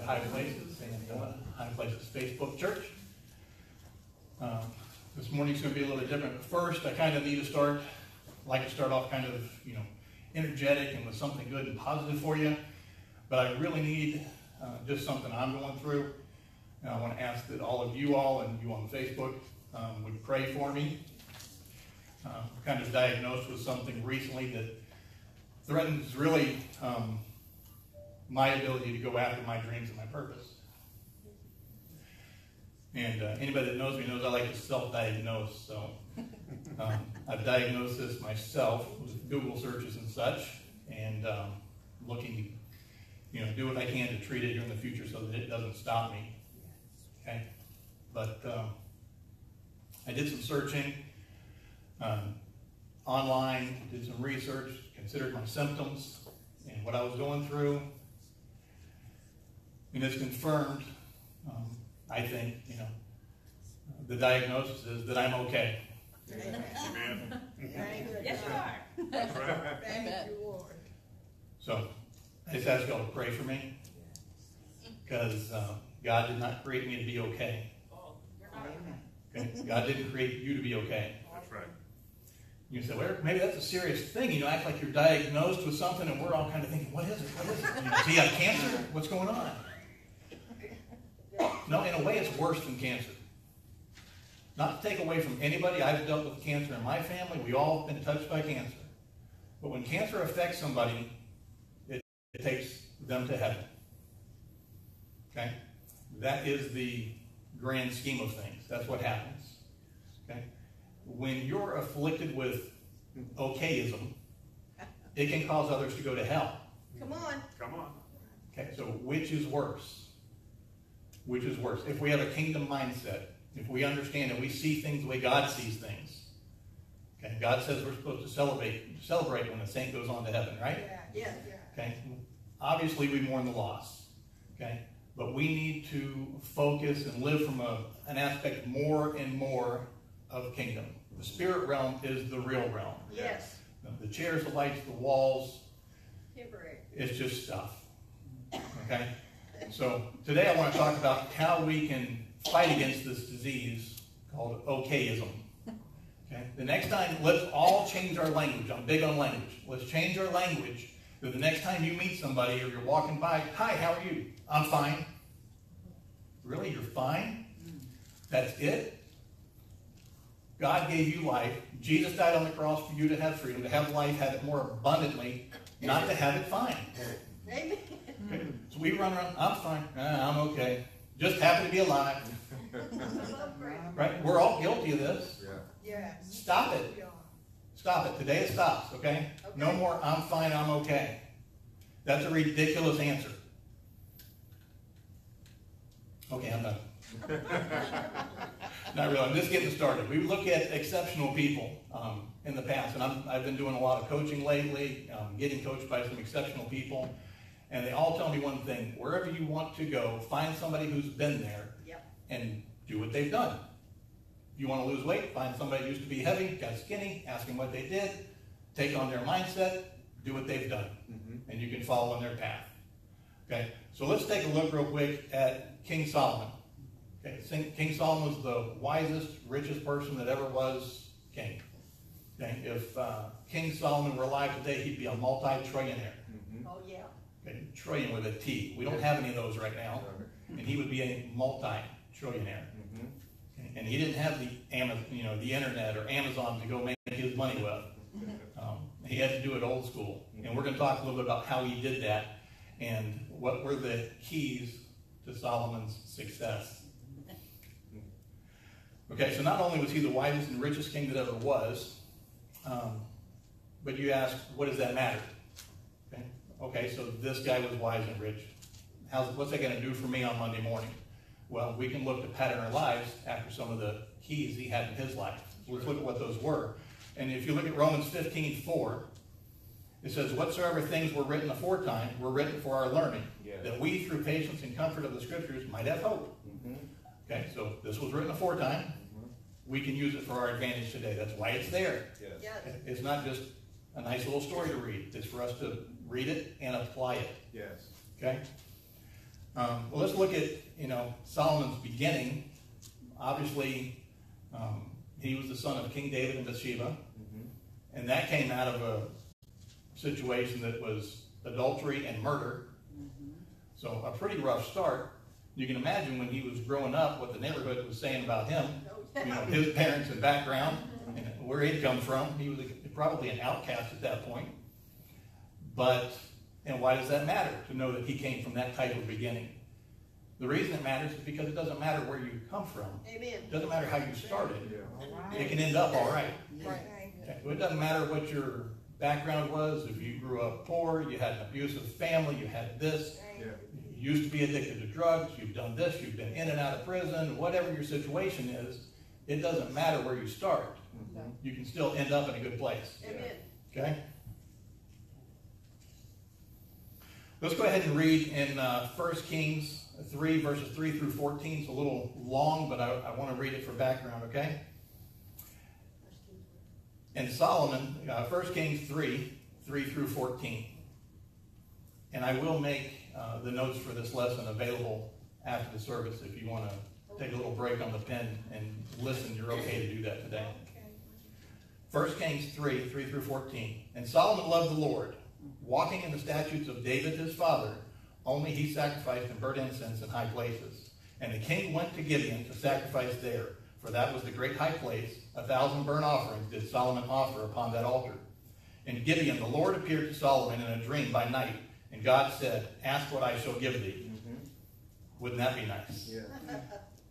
at High Places and High Places Facebook Church. This morning's going to be a little bit different. But first, I kind of need to start off kind of, energetic and with something good and positive for you. But I really need just something I'm going through. And I want to ask that all of you all and you on Facebook would pray for me. Kind of diagnosed with something recently that threatens really my ability to go after my dreams and my purpose. And anybody that knows me knows I like to self-diagnose. So I've diagnosed this myself with Google searches and such, and looking to, do what I can to treat it here in the future so that it doesn't stop me. Okay, but I did some searching online, did some research, considered my symptoms and what I was going through, and it's confirmed. I think, the diagnosis is that I'm okay. Amen. Yes, you are. That's right. Thank you, Lord. So I just ask y'all to pray for me, because God did not create me to be okay. Okay? God didn't create you to be okay. That's right. You say, well, maybe that's a serious thing. Act like you're diagnosed with something, and we're all kind of thinking, what is it? What is it? Do you have cancer? What's going on? No, in a way, it's worse than cancer. Not to take away from anybody. I've dealt with cancer in my family. We all have been touched by cancer. But when cancer affects somebody, it takes them to heaven. Okay? That is the grand scheme of things. That's what happens. Okay? When you're afflicted with okayism, it can cause others to go to hell. Come on. Come on. Okay, so which is worse? Which is worse? If we have a kingdom mindset, if we understand and we see things the way God sees things, okay, God says we're supposed to celebrate when the saint goes on to heaven, right? Yeah. Okay, obviously we mourn the loss, okay, but we need to focus and live from an aspect more and more of kingdom. The spirit realm is the real realm. Yes. The chairs, the lights, the walls, Temporary. it's just stuff. Okay? So today I want to talk about how we can fight against this disease called okayism. Okay? The next time, let's all change our language. I'm big on language. Let's change our language so the next time you meet somebody or you're walking by, hi, how are you? I'm fine. Really? You're fine? That's it? God gave you life. Jesus died on the cross for you to have freedom, to have life, have it more abundantly, not to have it fine. Amen. Okay? So we run around, I'm fine, I'm okay. Just happy to be alive. Right? We're all guilty of this. Yeah. Stop it. Stop it. Today it stops, okay? No more, I'm fine, I'm okay. That's a ridiculous answer. Okay, I'm done. Not really. I'm just getting started. We look at exceptional people in the past, and I've been doing a lot of coaching lately, getting coached by some exceptional people, and they all tell me one thing: wherever you want to go, find somebody who's been there, and do what they've done. If you want to lose weight, find somebody who used to be heavy, got skinny, ask them what they did, take on their mindset, do what they've done, and you can follow in their path. Okay, so let's take a look real quick at King Solomon. Okay, King Solomon was the wisest, richest person that ever was king. Okay, if King Solomon were alive today, he'd be a multi-trillionaire. Oh, yeah. Okay, trillion with a T. We don't have any of those right now, and he would be a multi-trillionaire. Okay, and he didn't have the internet or Amazon to go make his money with. He had to do it old school, and we're going to talk a little bit about how he did that and what were the keys to Solomon's success. Okay, so not only was he the wisest and richest king that ever was, but you ask, what does that matter? Okay, so this guy was wise and rich. What's that going to do for me on Monday morning? Well, we can look to pattern our lives after some of the keys he had in his life. So let's look at what those were. And if you look at Romans 15:4, it says, whatsoever things were written aforetime were written for our learning, that we, through patience and comfort of the Scriptures, might have hope. Okay, so this was written aforetime. We can use it for our advantage today. That's why it's there. Yes. It's not just a nice little story to read. It's for us to read it and apply it. Yes. Okay? Well, let's look at, Solomon's beginning. Obviously, he was the son of King David and Bathsheba. And that came out of a situation that was adultery and murder. So a pretty rough start. You can imagine when he was growing up what the neighborhood was saying about him, his parents and background, and where he'd come from. He was probably an outcast at that point. And why does that matter, to know that he came from that type of beginning? The reason it matters is because it doesn't matter where you come from. Amen. It doesn't matter how you started. Yeah. It can end up all right. Right. Okay. It doesn't matter what your background was. If you grew up poor, you had an abusive family, you had this, Yeah. you used to be addicted to drugs, you've done this, you've been in and out of prison, whatever your situation is, it doesn't matter where you start. You can still end up in a good place. Amen. Okay? Let's go ahead and read in 1 Kings 3, verses 3 through 14. It's a little long, but I want to read it for background, okay? And Solomon, 1 Kings 3, 3 through 14. And I will make the notes for this lesson available after the service. If you want to take a little break on the pen and listen, you're okay to do that today. 1 Kings 3, 3 through 14. And Solomon loved the Lord, walking in the statutes of David his father, only he sacrificed and burnt incense in high places. And the king went to Gibeon to sacrifice there, for that was the great high place. 1,000 burnt offerings did Solomon offer upon that altar. In Gibeon the Lord appeared to Solomon in a dream by night, and God said, ask what I shall give thee. Wouldn't that be nice? Yeah.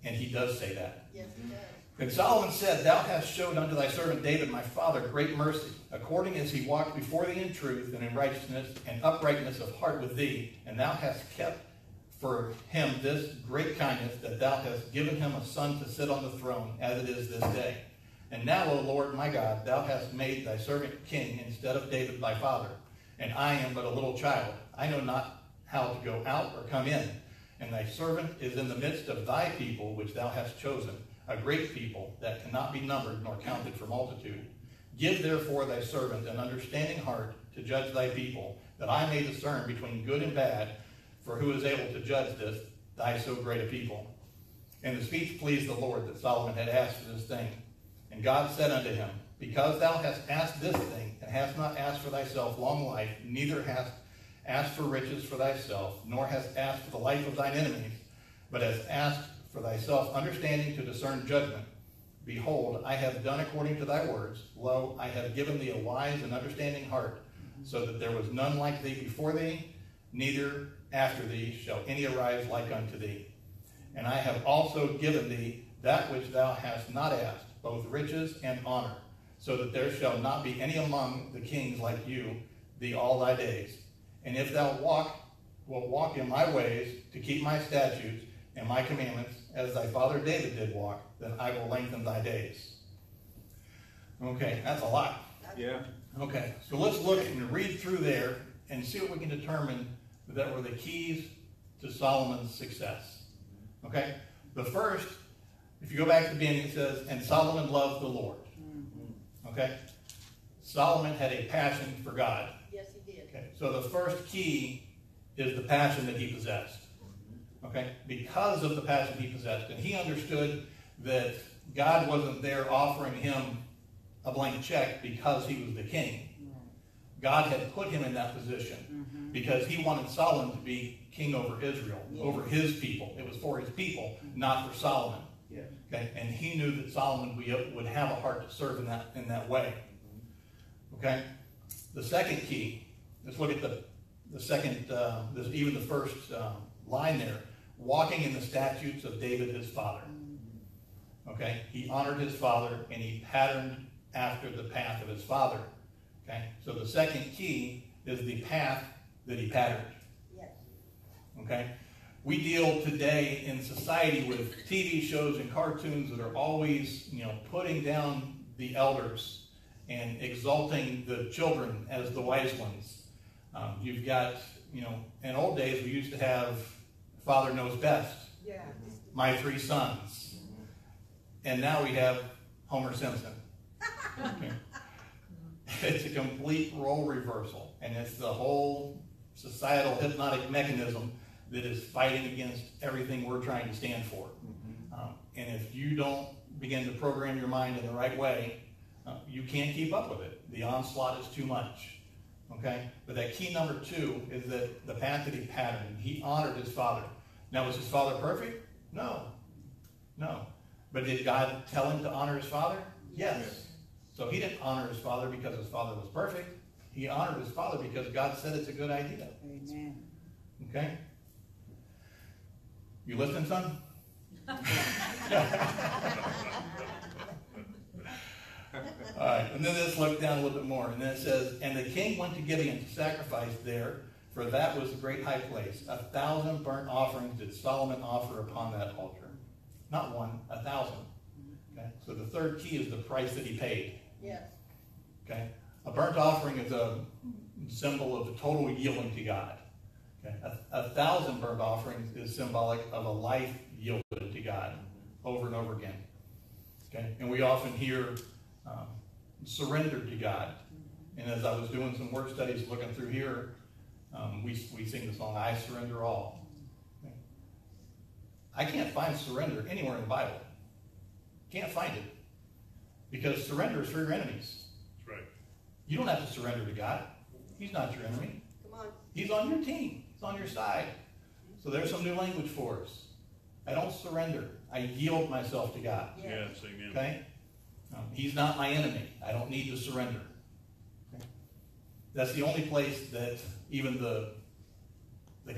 And he does say that. Yes, he does. And Solomon said, thou hast showed unto thy servant David my father great mercy, according as he walked before thee in truth and in righteousness and uprightness of heart with thee, and thou hast kept for him this great kindness, that thou hast given him a son to sit on the throne, as it is this day. And now, O Lord my God, thou hast made thy servant king instead of David thy father, and I am but a little child. I know not how to go out or come in, and thy servant is in the midst of thy people which thou hast chosen, a great people that cannot be numbered nor counted for multitude. Give therefore thy servant an understanding heart to judge thy people, that I may discern between good and bad, for who is able to judge this, thy so great a people? And the speech pleased the Lord that Solomon had asked for this thing. And God said unto him, because thou hast asked this thing, and hast not asked for thyself long life, neither hast asked for riches for thyself, nor hast asked for the life of thine enemies, but hast asked for thyself understanding to discern judgment. Behold, I have done according to thy words. Lo, I have given thee a wise and understanding heart, so that there was none like thee before thee, neither after thee shall any arise like unto thee. And I have also given thee that which thou hast not asked, both riches and honor, so that there shall not be any among the kings like you, thee all thy days. And if thou wilt walk in my ways, to keep my statutes and my commandments, as thy father David did walk, then I will lengthen thy days. Okay, that's a lot. Yeah. Okay, so let's look and read through there and see what we can determine that were the keys to Solomon's success. Okay, the first, if you go back to the beginning, it says, and Solomon loved the Lord. Okay, Solomon had a passion for God. Yes, he did. Okay, so the first key is the passion that he possessed. Okay, because of the passion he possessed, and he understood that God wasn't there offering him a blank check because he was the king. God had put him in that position because he wanted Solomon to be king over Israel, over his people. It was for his people, not for Solomon. Yeah. Okay, and he knew that Solomon would have a heart to serve in that way. Okay, the second key. Let's look at the second, even the first line there. Walking in the statutes of David his father. Okay, he honored his father and he patterned after the path of his father. Okay, so the second key is the path that he patterned. Yes. Okay, we deal today in society with TV shows and cartoons that are always, putting down the elders and exalting the children as the wise ones. You've got, in old days we used to have Father Knows Best. Yeah. My three sons. And now we have Homer Simpson. Okay. It's a complete role reversal. And it's the whole societal hypnotic mechanism that is fighting against everything we're trying to stand for. And if you don't begin to program your mind in the right way, you can't keep up with it. The onslaught is too much. Okay? But that key number 2 is that the path that he patterned, he honored his father. Now, was his father perfect? No. No. But did God tell him to honor his father? Yes. So he didn't honor his father because his father was perfect. He honored his father because God said it's a good idea. Amen. Okay? You listening, son? All right, and then let's look down a little bit more. And then it says, and the king went to Gibeon to sacrifice there, for that was the great high place. 1,000 burnt offerings did Solomon offer upon that altar. Not 1, 1,000. Okay, so the third key is the price that he paid. Yes. Okay, a burnt offering is a symbol of the total yielding to God. Okay, 1,000 burnt offerings is symbolic of a life yielded to God over and over again. Okay, and we often hear surrender to God. And as I was doing some work studies looking through here, we sing the song, I Surrender All. Okay. I can't find surrender anywhere in the Bible. Can't find it. Because surrender is for your enemies. That's right. You don't have to surrender to God. He's not your enemy. Come on. He's on your team. He's on your side. So there's some new language for us. I don't surrender. I yield myself to God. Yes, amen. Okay? He's not my enemy. I don't need to surrender. Okay? That's the only place that even the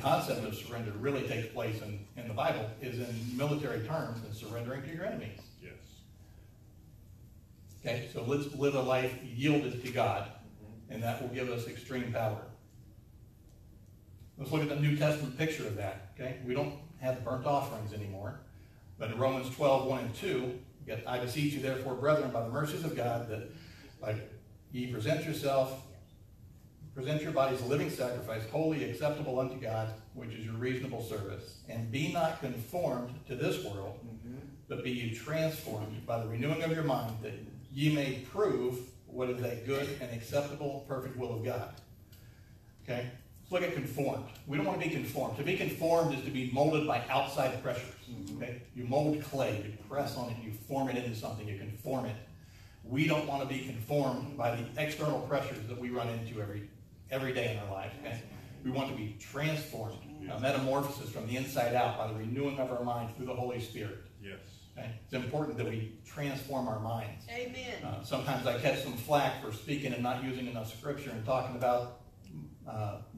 concept of surrender really takes place in the Bible is in military terms and surrendering to your enemies. Yes. Okay, so let's live a life yielded to God, and that will give us extreme power. Let's look at the New Testament picture of that. Okay, we don't have burnt offerings anymore, but in Romans 12, 1 and 2, I beseech you therefore, brethren, by the mercies of God, that like ye present your bodies a living sacrifice, wholly acceptable unto God, which is your reasonable service. And be not conformed to this world, but be ye transformed by the renewing of your mind, that ye may prove what is that good and acceptable, perfect will of God. Okay? Let's look at conformed. We don't want to be conformed. To be conformed is to be molded by outside pressures. Okay? You mold clay, you press on it, you form it into something, you conform it. We don't want to be conformed by the external pressures that we run into every day in our life. Okay? We want to be transformed, a metamorphosis from the inside out by the renewing of our mind through the Holy Spirit. Yes. Okay? It's important that we transform our minds. Amen. Sometimes I catch some flack for speaking and not using enough scripture and talking about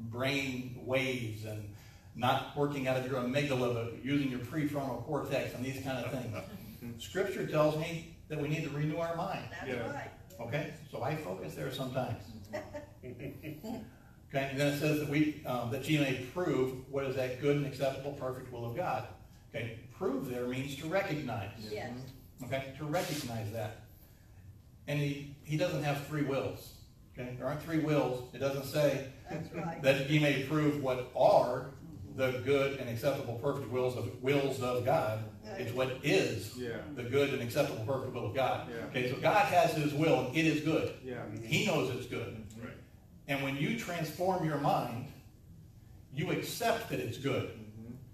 brain waves and not working out of your amygdala, but using your prefrontal cortex and these kind of things. Scripture tells me that we need to renew our mind. That's right. Okay? So I focus there sometimes. Okay, and then it says that that ye may prove what is that good and acceptable, perfect will of God. Okay, prove there means to recognize. Yes. Okay, to recognize that. And he doesn't have three wills. Okay, there aren't three wills. It doesn't say That's right. that ye may prove what are the good and acceptable, perfect wills of God. It's what is the good and acceptable, perfect will of God. Yeah. Okay, so God has His will, and it is good. Yeah. He knows it's good. Right. And when you transform your mind, you accept that it's good.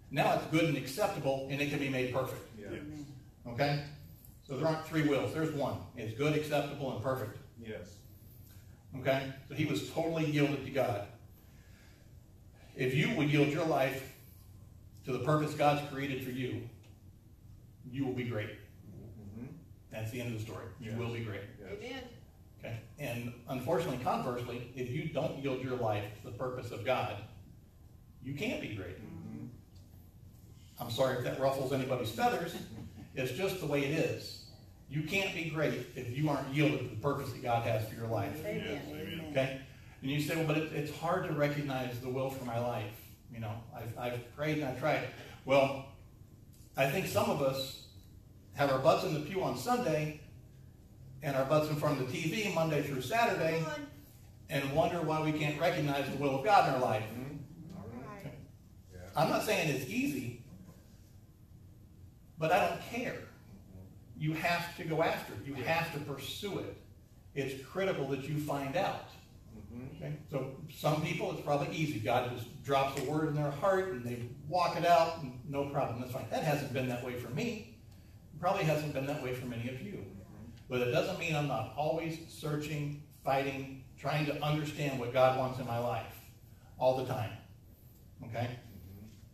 Now it's good and acceptable, and it can be made perfect. Yeah. Yes. Okay? So there aren't three wills. There's one. It's good, acceptable, and perfect. Yes. Okay? So he was totally yielded to God. If you would yield your life to the purpose God's created for you, you will be great. That's the end of the story. You will be great. Amen. Okay? And unfortunately, conversely, if you don't yield your life to the purpose of God, you can't be great. I'm sorry if that ruffles anybody's feathers. It's just the way it is. You can't be great if you aren't yielded to the purpose that God has for your life. Amen. Yes, amen. Okay? And you say, well, but it's hard to recognize the will for my life. You know, I've prayed and I've tried. Well, I think some of us have our butts in the pew on Sunday and our butts in front of the TV Monday through Saturday Come on. and wonder why we can't recognize the will of God in our life. All right. I'm not saying it's easy, but I don't care. You have to go after it. You have to pursue it. It's critical that you find out. Okay? So some people, it's probably easy. God just drops a word in their heart and they walk it out, and no problem. That's fine. That hasn't been that way for me. It probably hasn't been that way for many of you. But it doesn't mean I'm not always searching, fighting, trying to understand what God wants in my life all the time. Okay?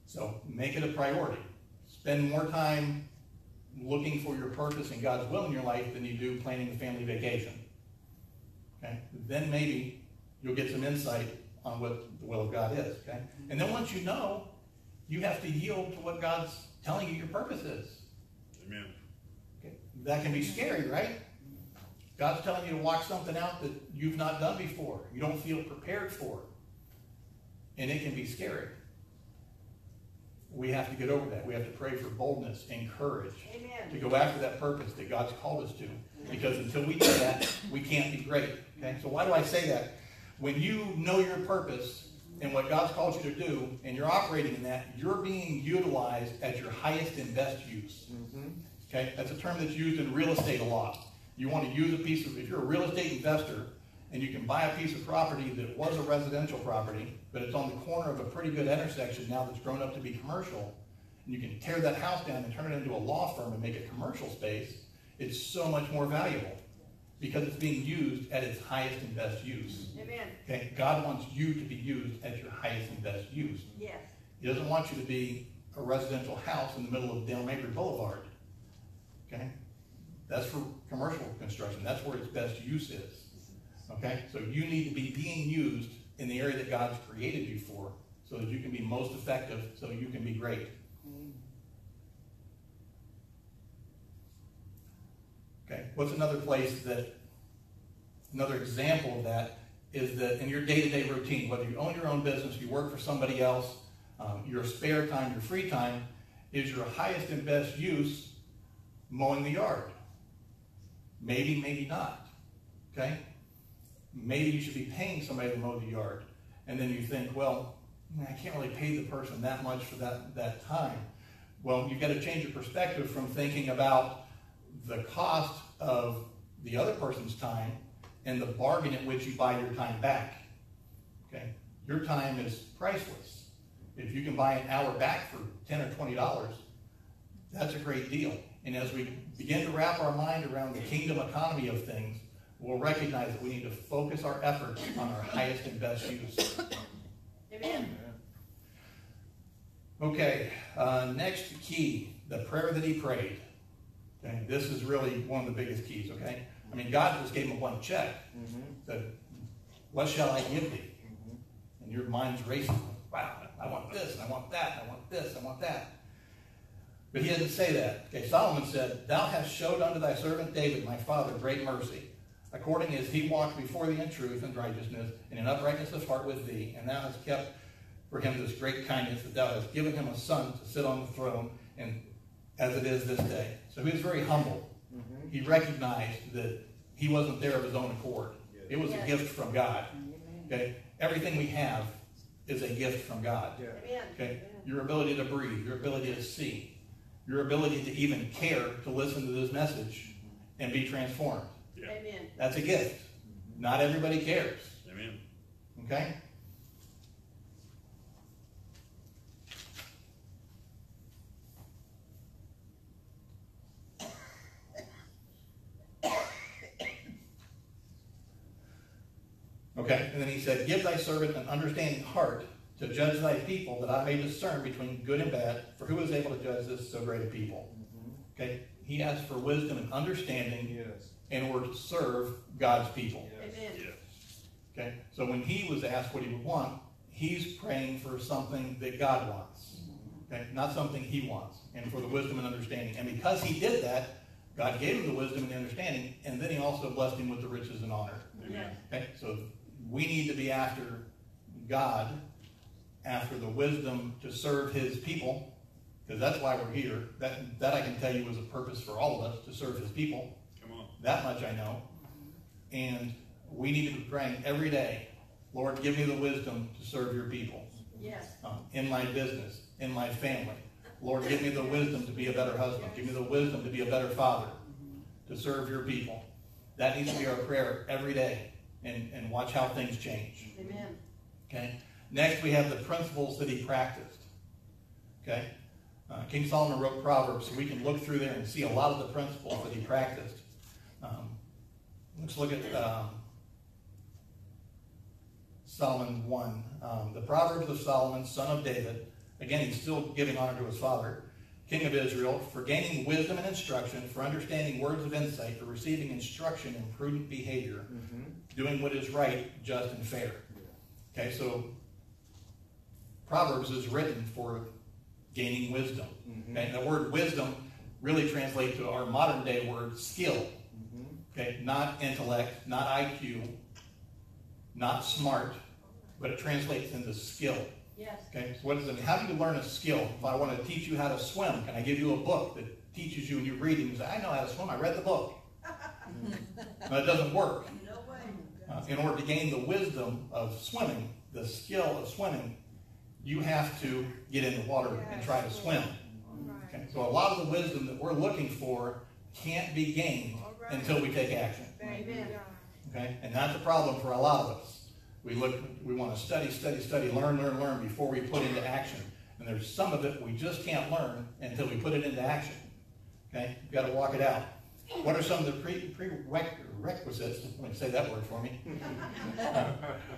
So make it a priority. Spend more time looking for your purpose and God's will in your life than you do planning a family vacation. Okay? Then maybe you'll get some insight on what the will of God is. Okay? And then once you know, you have to yield to what God's telling you your purpose is. Amen. Okay? That can be scary, right? God's telling you to walk something out that you've not done before. You don't feel prepared for. And it can be scary. We have to get over that. We have to pray for boldness and courage. Amen. To go after that purpose that God's called us to. Because until we do that, we can't be great. Okay? So why do I say that? When you know your purpose and what God's called you to do, and you're operating in that, you're being utilized at your highest and best use. Okay? That's a term that's used in real estate a lot. You want to use a piece of, if you're a real estate investor, and you can buy a piece of property that was a residential property, but it's on the corner of a pretty good intersection now that's grown up to be commercial, and you can tear that house down and turn it into a law firm and make it commercial space, it's so much more valuable because it's being used at its highest and best use. Amen. Okay? God wants you to be used at your highest and best use. Yes. He doesn't want you to be a residential house in the middle of Dale Mabry Boulevard. Okay? That's for commercial construction. That's where its best use is. Okay? So you need to be being used in the area that God's created you for so that you can be most effective, so you can be great. Okay? What's another place that, another example of that is that in your day-to-day routine, whether you own your own business, you work for somebody else, your spare time, your free time, is your highest and best use mowing the yard? Maybe, maybe not. Okay? Maybe you should be paying somebody to mow the yard. And then you think, well, I can't really pay the person that much for that time. Well, you've got to change your perspective from thinking about the cost of the other person's time and the bargain at which you buy your time back. Okay? Your time is priceless. If you can buy an hour back for $10 or $20, that's a great deal. And as we begin to wrap our mind around the kingdom economy of things, we'll recognize that we need to focus our efforts on our highest and best use. Amen. Okay, next key, the prayer that he prayed. Okay, this is really one of the biggest keys, okay? I mean, God just gave him a blank check. Said, what shall I give thee? And your mind's racing. Wow, I want this, and I want that, and I want this, I want that. But he didn't say that. Okay, Solomon said, thou hast showed unto thy servant David, my father, great mercy, according as he walked before thee in truth and righteousness, and in uprightness of heart with thee, and thou hast kept for him this great kindness, that thou hast given him a son to sit on the throne, and as it is this day. So he was very humble. He recognized that he wasn't there of his own accord. It was a gift from God. Okay, everything we have is a gift from God. Okay, your ability to breathe, your ability to see, your ability to even care to listen to this message and be transformed. Amen. That's a gift. Not everybody cares. Amen. Okay? Okay, and then he said, give thy servant an understanding heart to judge thy people, that I may discern between good and bad, for who is able to judge this so great a people? Okay, he asked for wisdom and understanding in order to serve God's people. Amen. Okay, so when he was asked what he would want, he's praying for something that God wants. Okay, not something he wants, and for the wisdom and understanding. And because he did that, God gave him the wisdom and the understanding, and then he also blessed him with the riches and honor. Amen. Okay, so we need to be after God, after the wisdom to serve his people, because that's why we're here. That I can tell you was a purpose for all of us, to serve his people. Come on. That much I know. And we need to be praying every day, Lord, give me the wisdom to serve your people. Yes. In my business, in my family. Lord, give me the wisdom to be a better husband. Give me the wisdom to be a better father, to serve your people. That needs to be our prayer every day. and watch how things change. Amen. Okay. Next, we have the principles that he practiced. Okay. King Solomon wrote Proverbs, so we can look through there and see a lot of the principles that he practiced. Let's look at Solomon 1. The Proverbs of Solomon, son of David. Again, he's still giving honor to his father. King of Israel, for gaining wisdom and instruction, for understanding words of insight, for receiving instruction in prudent behavior, doing what is right, just, and fair. Okay, so Proverbs is written for gaining wisdom. Okay, the word wisdom really translates to our modern day word skill. Okay, not intellect, not IQ, not smart, but it translates into skill. Yes. Okay, so what does it mean? How do you learn a skill? If I want to teach you how to swim, can I give you a book that teaches you and you read it and you say, I know how to swim, I read the book. No, it doesn't work. No way. In order to gain the wisdom of swimming, the skill of swimming, you have to get in the water and try to swim. Okay, so a lot of the wisdom that we're looking for can't be gained until we take action. Amen. Okay, and that's a problem for a lot of us. We want to study, learn before we put into action. And there's some of it we just can't learn until we put it into action. Okay, you've got to walk it out. What are some of the prerequisites? Let me say that word for me.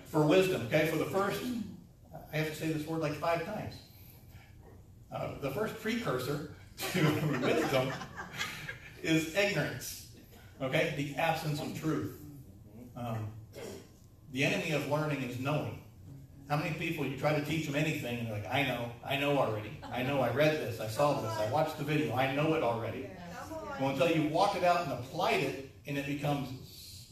For wisdom. Okay, for the first, I have to say this word like 5 times. The first precursor to wisdom is ignorance. Okay, the absence of truth. The enemy of learning is knowing. How many people, you try to teach them anything, and they're like, I know already. I know, I read this, I saw this, I watched the video, I know it already. Well, until you walk it out and applied it, and it becomes,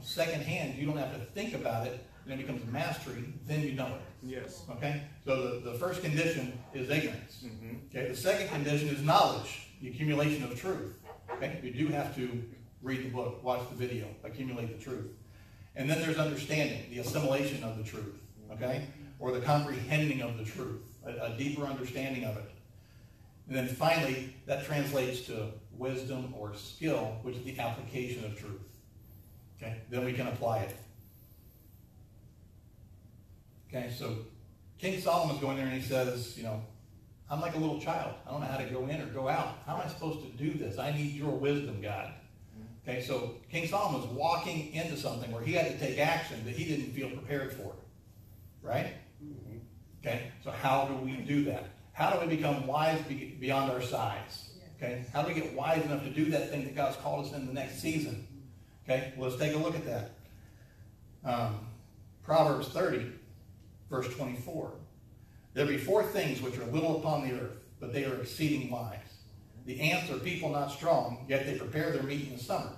secondhand, you don't have to think about it, and it becomes mastery, then you know it. Yes. Okay? So the first condition is ignorance. Okay? The second condition is knowledge, the accumulation of truth. Okay? You do have to read the book, watch the video, accumulate the truth. And then there's understanding, the assimilation of the truth, okay? Or the comprehending of the truth, a deeper understanding of it. And then finally, that translates to wisdom or skill, which is the application of truth. Okay? Then we can apply it. Okay, so King Solomon's going there and he says, I'm like a little child. I don't know how to go in or go out. How am I supposed to do this? I need your wisdom, God. Okay, so King Solomon was walking into something where he had to take action that he didn't feel prepared for. Right? Okay, so how do we do that? How do we become wise beyond our size? Okay, how do we get wise enough to do that thing that God's called us in the next season? Okay, well, let's take a look at that. Proverbs 30, verse 24. There be 4 things which are little upon the earth, but they are exceeding wise. The ants are people not strong, yet they prepare their meat in the summer.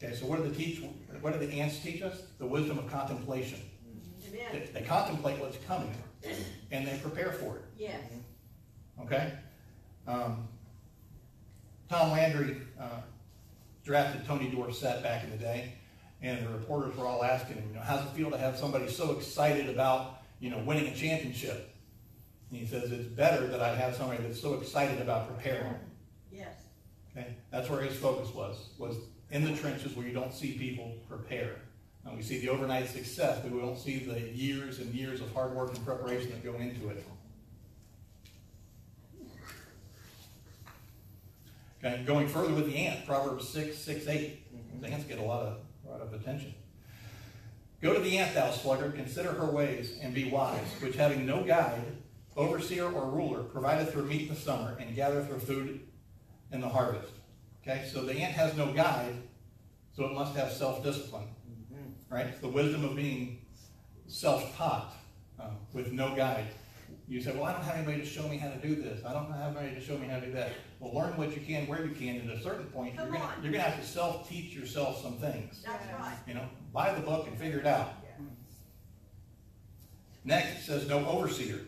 Okay, so what do the ants teach us? The wisdom of contemplation. They contemplate what's coming, and they prepare for it. Yes. Okay? Tom Landry drafted Tony Dorsett back in the day, and the reporters were all asking him, how's it feel to have somebody so excited about, winning a championship? And he says, it's better that I have somebody that's so excited about preparing. Yes. Okay? That's where his focus was in the trenches where you don't see people prepare. And we see the overnight success, but we don't see the years and years of hard work and preparation that go into it. Okay, going further with the ant, Proverbs 6:8. The ants get a lot of attention. Go to the ant, thou sluggard, consider her ways, and be wise, which having no guide, overseer or ruler, provideth her meat in the summer, and gathereth her food in the harvest. Okay, so the ant has no guide, so it must have self-discipline. Right? It's the wisdom of being self-taught with no guide. You say, well, I don't have anybody to show me how to do this. I don't have anybody to show me how to do that. Well, learn what you can, where you can, and at a certain point, you're going to have to self-teach yourself some things. That's right. Buy the book and figure it out. Next, it says no overseer.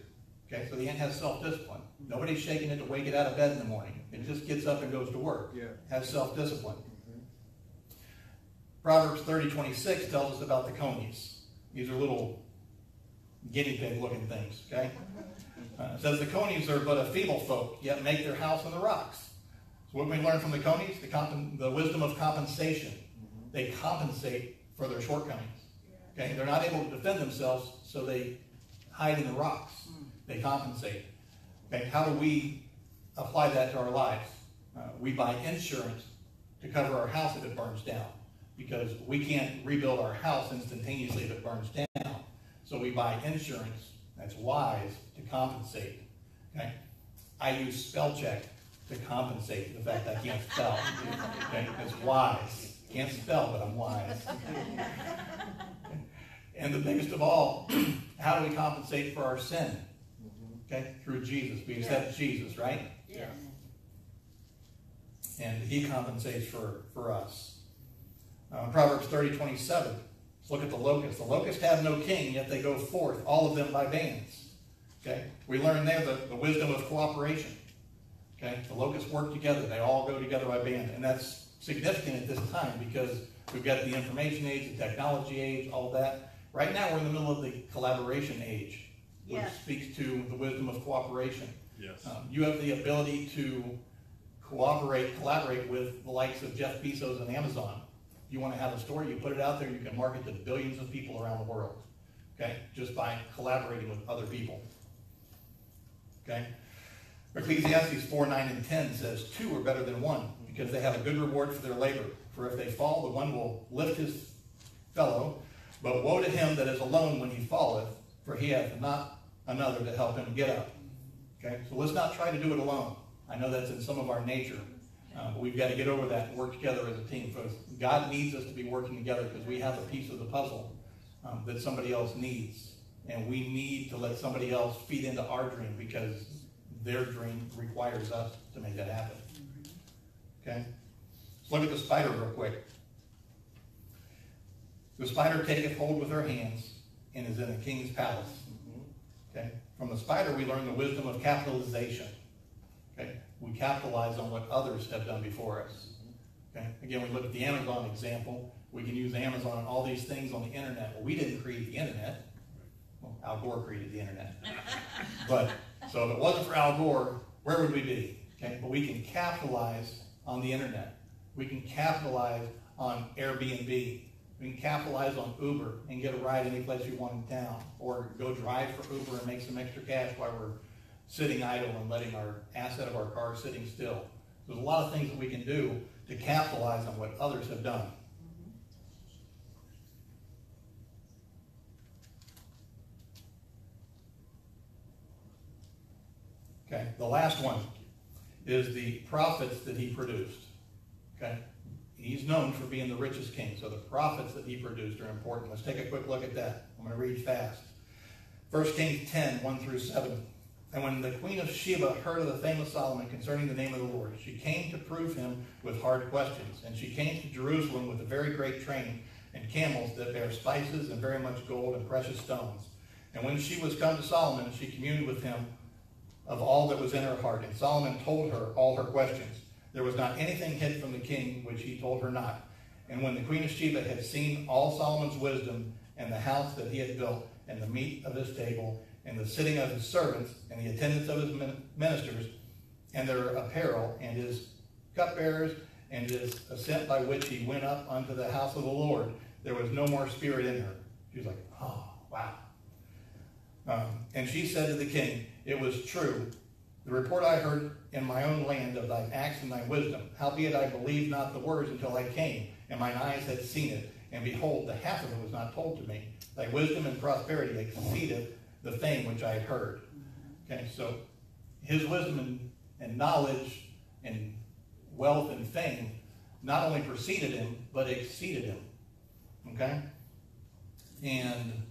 Okay, so the ant has self-discipline. Nobody's shaking it to wake it out of bed in the morning. It just gets up and goes to work. Yeah. Has self-discipline. Proverbs 30:26 tells us about the conies. These are little guinea pig looking things, okay? It says the conies are but a feeble folk, yet make their house on the rocks. So what do we learn from the conies? The wisdom of compensation. They compensate for their shortcomings. Okay, they're not able to defend themselves, so they hide in the rocks. They compensate. Okay, how do we apply that to our lives? We buy insurance to cover our house if it burns down, because we can't rebuild our house instantaneously if it burns down. So we buy insurance that's wise to compensate. Okay, I use spell check to compensate for the fact that I can't spell. Okay, it's wise. Can't spell, but I'm wise. And the biggest of all, how do we compensate for our sin? Okay, through Jesus. We accept Jesus, right? Yes. And he compensates for us. Proverbs 30:27. Let's look at the locusts. The locusts have no king, yet they go forth, all of them by bands. Okay, we learn there the wisdom of cooperation. Okay, the locusts work together. They all go together by band. And that's significant at this time because we've got the information age, the technology age, all that. Right now we're in the middle of the collaboration age, which speaks to the wisdom of cooperation. Yes. You have the ability to collaborate with the likes of Jeff Bezos and Amazon. If you want to have a store, you put it out there, you can market to billions of people around the world. Okay, just by collaborating with other people. Okay. Ecclesiastes 4:9 and 10 says, 2 are better than 1, because they have a good reward for their labor. For if they fall, the one will lift his fellow. But woe to him that is alone when he falleth, for he hath not another to help him get up. Okay, so let's not try to do it alone. I know that's in some of our nature, but we've got to get over that and work together as a team. Because God needs us to be working together because we have a piece of the puzzle that somebody else needs. And we need to let somebody else feed into our dream because their dream requires us to make that happen. Okay? Let's look at the spider real quick. The spider taketh hold with her hands and is in a king's palace. Okay? From the spider we learn the wisdom of capitalization. Okay? We capitalize on what others have done before us. Okay? Again, we look at the Amazon example. We can use Amazon and all these things on the internet. Well, we didn't create the internet. Well, Al Gore created the internet. But so if it wasn't for Al Gore, where would we be? Okay? But we can capitalize on the internet. We can capitalize on Airbnb. We can capitalize on Uber and get a ride any place we want in town, or go drive for Uber and make some extra cash while we're sitting idle and letting our asset of our car sitting still. There's a lot of things that we can do to capitalize on what others have done. Okay, the last one is the prophets that he produced. Okay, he's known for being the richest king, so the prophets that he produced are important. Let's take a quick look at that. I'm going to read fast. 1 Kings 10, 1 through 7. And when the queen of Sheba heard of the fame of Solomon concerning the name of the Lord, she came to prove him with hard questions. And she came to Jerusalem with a very great train and camels that bear spices and very much gold and precious stones. And when she was come to Solomon, she communed with him of all that was in her heart. And Solomon told her all her questions. There was not anything hid from the king which he told her not. And when the queen of Sheba had seen all Solomon's wisdom and the house that he had built and the meat of his table and the sitting of his servants and the attendance of his ministers and their apparel and his cupbearers and his ascent by which he went up unto the house of the Lord, there was no more spirit in her. She was like, oh, wow. And she said to the king, it was true, the report I heard in my own land of thine acts and thy wisdom. Howbeit I believed not the words until I came, and mine eyes had seen it. And behold, the half of it was not told to me. Thy wisdom and prosperity exceeded the fame which I had heard. Okay, so his wisdom and knowledge and wealth and fame not only preceded him, but exceeded him. Okay? And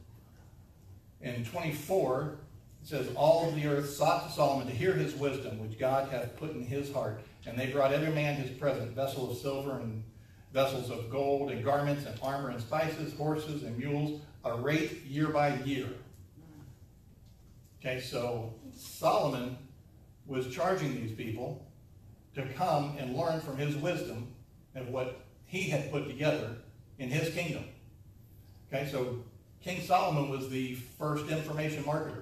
in 24, it says, all of the earth sought to Solomon to hear his wisdom, which God hath put in his heart. And they brought every man his present, vessel of silver and vessels of gold, and garments, and armor, and spices, horses, and mules, a rate year by year. Okay, so Solomon was charging these people to come and learn from his wisdom of what he had put together in his kingdom. Okay, so King Solomon was the first information marketer.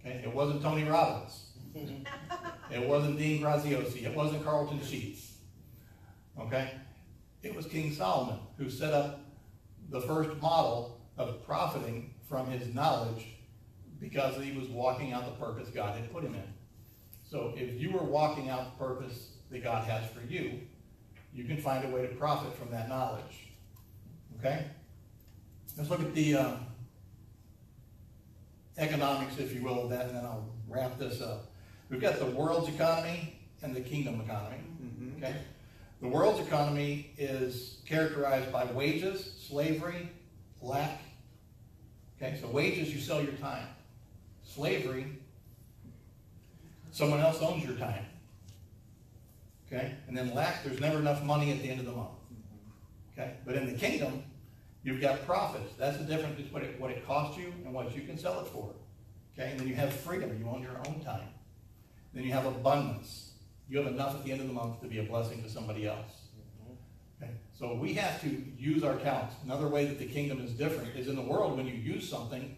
Okay, it wasn't Tony Robbins. It wasn't Dean Graziosi. It wasn't Carlton Sheets. Okay, it was King Solomon who set up the first model of profiting from his knowledge because he was walking out the purpose God had put him in. So if you were walking out the purpose that God has for you, you can find a way to profit from that knowledge. Okay? Let's look at the economics, if you will, of that, and then I'll wrap this up. We've got the world's economy and the kingdom economy. Okay? The world's economy is characterized by wages, slavery, lack. Okay, so wages, you sell your time. Slavery, someone else owns your time. Okay, and then lack, there's never enough money at the end of the month. Okay, but in the kingdom, you've got profits. That's the difference between what it costs you and what you can sell it for. Okay, and then you have freedom. You own your own time. Then you have abundance. You have enough at the end of the month to be a blessing to somebody else. Okay? So we have to use our talents. Another way that the kingdom is different is in the world, when you use something,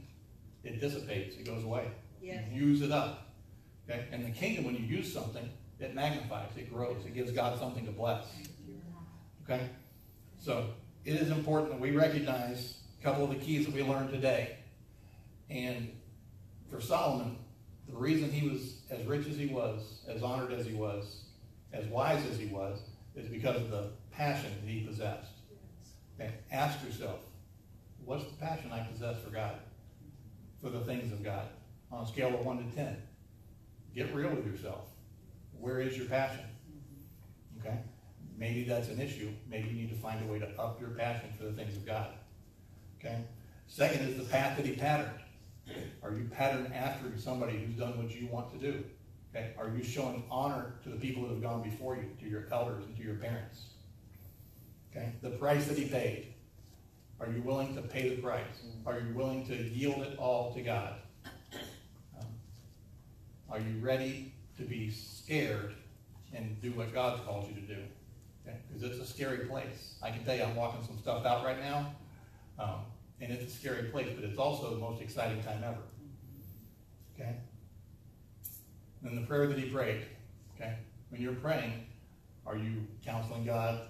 it dissipates. It goes away. Yes. You use it up. Okay? In the kingdom, when you use something, it magnifies. It grows. It gives God something to bless. Okay? So it is important that we recognize a couple of the keys that we learned today. And for Solomon, the reason he was as rich as he was, as honored as he was, as wise as he was, is because of the passion that he possessed. Okay? Ask yourself, what's the passion I possess for God, for the things of God, on a scale of 1 to 10? Get real with yourself. Where is your passion? Okay? Maybe that's an issue. Maybe you need to find a way to up your passion for the things of God. Okay? Second is the path that he patterned. Are you patterned after somebody who's done what you want to do? Okay? Are you showing honor to the people that have gone before you, to your elders and to your parents? Okay? The price that he paid. Are you willing to pay the price? Are you willing to yield it all to God? Are you ready to be scared and do what God's called you to do? Okay? Because it's a scary place. I can tell you, I'm walking some stuff out right now. And it's a scary place, but it's also the most exciting time ever. Okay? And the prayer that he prayed. Okay? When you're praying, are you counseling God?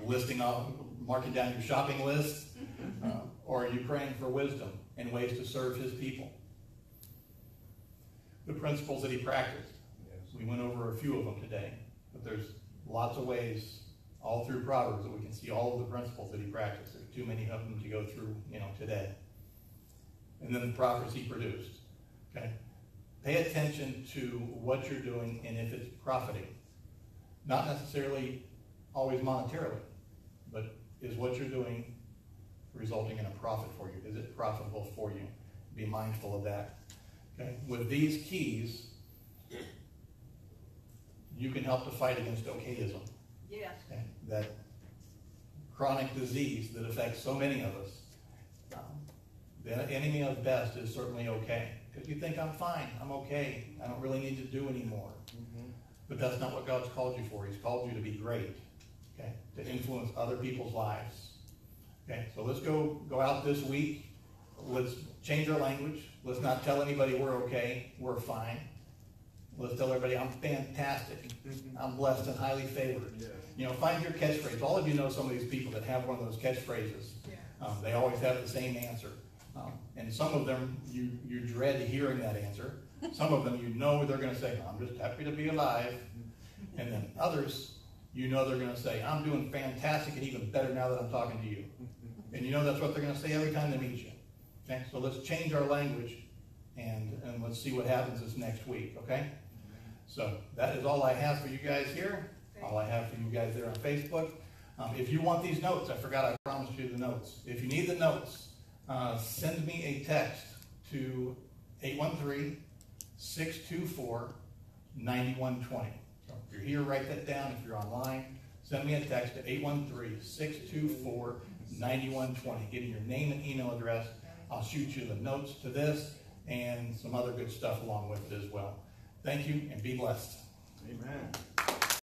Listing off, marking down your shopping list? Or are you praying for wisdom and ways to serve his people? The principles that he practiced. Yes. We went over a few of them today, but there's lots of ways all through Proverbs that we can see all of the principles that he practiced. There's too many of them to go through, today. And then the prophets he produced. Okay? Pay attention to what you're doing and if it's profiting. Not necessarily always monetarily, but is what you're doing resulting in a profit for you? Is it profitable for you? Be mindful of that. Okay? With these keys, you can help to fight against okayism. Yes. Okay? That chronic disease that affects so many of us. The enemy of best is certainly okay. Because you think, I'm fine, I'm okay, I don't really need to do anymore. But that's not what God's called you for. He's called you to be great. Okay? To influence other people's lives. Okay? So let's go out this week. Let's change our language. Let's not tell anybody we're okay, we're fine. Let's tell everybody, I'm fantastic. I'm blessed and highly favored. Yeah. Find your catchphrase. All of you know some of these people that have one of those catchphrases. Yeah. They always have the same answer. And some of them, you dread hearing that answer. Some of them, they're going to say, I'm just happy to be alive. And then others, they're going to say, I'm doing fantastic and even better now that I'm talking to you. And that's what they're going to say every time they meet you. Okay? So let's change our language and let's see what happens this next week. Okay? So that is all I have for you guys here. All I have for you guys there on Facebook. If you want these notes, I forgot I promised you the notes. If you need the notes, send me a text to 813-624-9120. So if you're here, write that down. If you're online, send me a text to 813-624-9120. Give me your name and email address. I'll shoot you the notes to this and some other good stuff along with it as well. Thank you, and be blessed. Amen.